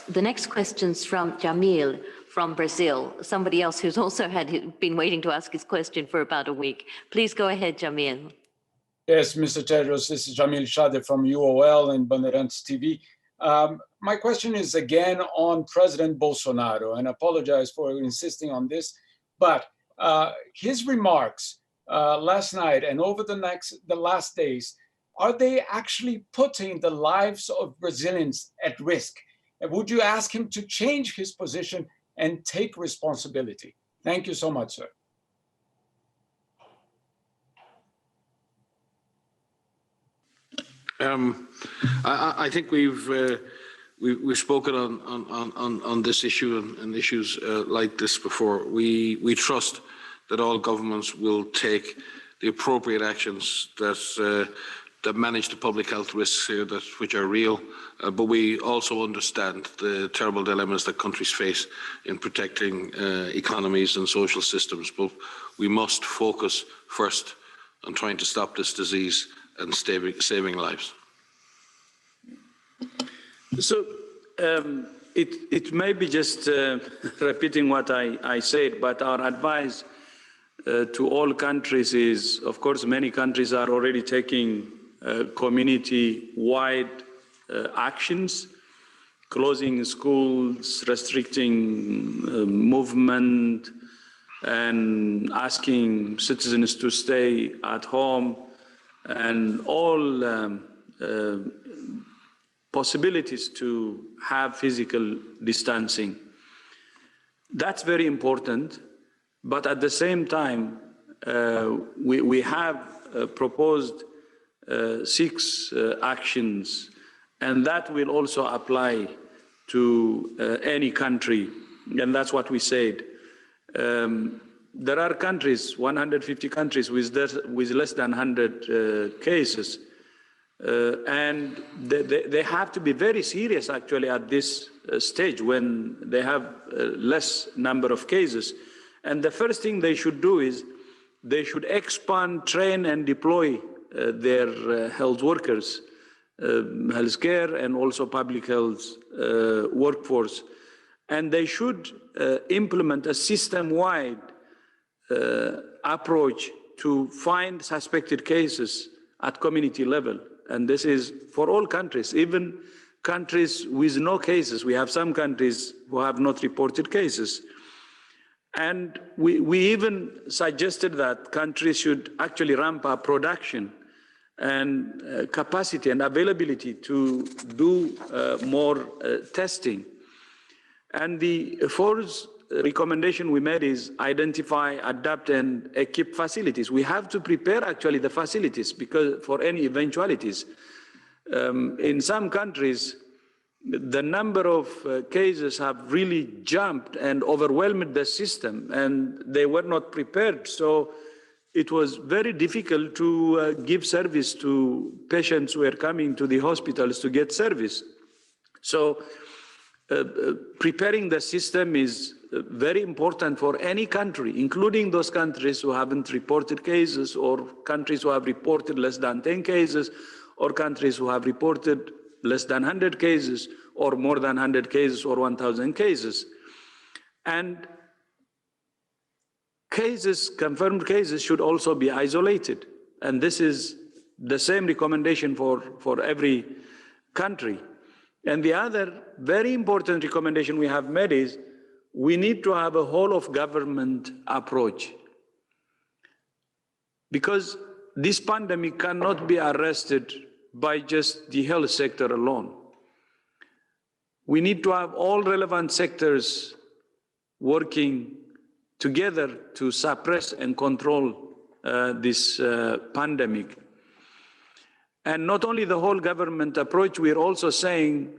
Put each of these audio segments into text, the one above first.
The next question's from Jamil from Brazil, somebody else who's also been waiting to ask his question for about a week. Please go ahead, Jamil. Yes, Mr. Tedros, this is Jamil Shade from UOL and Bandeirantes TV. My question is again on President Bolsonaro, and I apologize for insisting on this, but his remarks last night and over the last days, are they actually putting the lives of Brazilians at risk? And would you ask him to change his position and take responsibility? Thank you so much, sir. I think we've spoken on this issue and issues like this before. We trust that all governments will take the appropriate actions that manage the public health risks here, which are real, but we also understand the terrible dilemmas that countries face in protecting economies and social systems. But we must focus first on trying to stop this disease and saving lives. So it may be just repeating what I said, but our advice to all countries is, of course, many countries are already taking community-wide actions, closing schools, restricting movement, and asking citizens to stay at home, and all possibilities to have physical distancing. That's very important, but at the same time, we have proposed 6 actions, and that will also apply to any country, and that's what we said. There are countries, 150 countries with less than 100 cases, and they have to be very serious actually at this stage when they have less number of cases. And the first thing they should do is they should expand, train, and deploy their health workers, healthcare, and also public health workforce. And they should implement a system-wide approach to find suspected cases at community level. And this is for all countries, even countries with no cases. We have some countries who have not reported cases. And we even suggested that countries should actually ramp up production and capacity and availability to do more testing. And the 4th recommendation we made is identify, adapt, and equip facilities. We have to prepare actually the facilities because for any eventualities. In some countries, the number of cases have really jumped and overwhelmed the system, and they were not prepared. So it was very difficult to give service to patients who were coming to the hospitals to get service. So preparing the system is very important for any country, including those countries who haven't reported cases, or countries who have reported less than 10 cases, or countries who have reported less than 100 cases, or more than 100 cases, or 1,000 cases. And cases, confirmed cases, should also be isolated. And this is the same recommendation for every country. And the other very important recommendation we have made is we need to have a whole of government approach, because this pandemic cannot be arrested by just the health sector alone. We need to have all relevant sectors working together to suppress and control this pandemic. And not only the whole government approach, we're also saying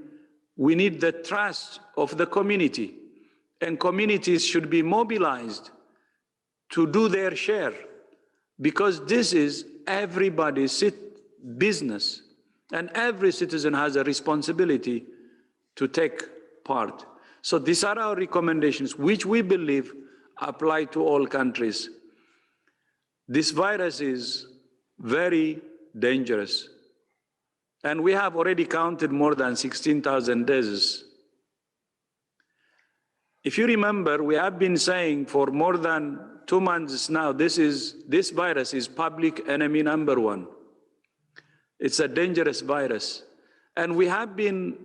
we need the trust of the community, and communities should be mobilized to do their share, because this is everybody's business, and every citizen has a responsibility to take part. So these are our recommendations, which we believe apply to all countries. This virus is very dangerous, and we have already counted more than 16,000 deaths If you remember, we have been saying for more than 2 months now, this virus is public enemy number one. It's a dangerous virus. And we have been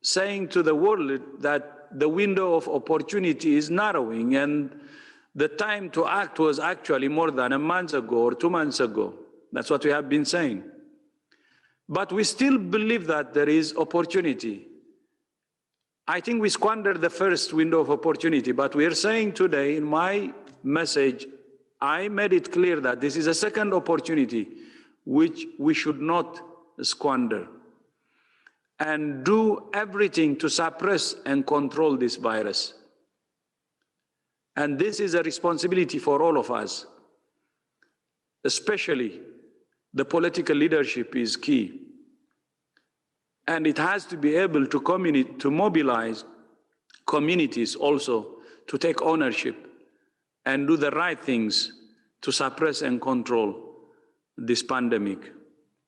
saying to the world that the window of opportunity is narrowing, and the time to act was actually more than a month ago or 2 months ago. That's what we have been saying. But we still believe that there is opportunity. I think we squandered the first window of opportunity, but we are saying today in my message, I made it clear that this is a second opportunity which we should not squander, and do everything to suppress and control this virus. And this is a responsibility for all of us, especially the political leadership is key. And it has to be able to mobilize communities also to take ownership and do the right things to suppress and control this pandemic.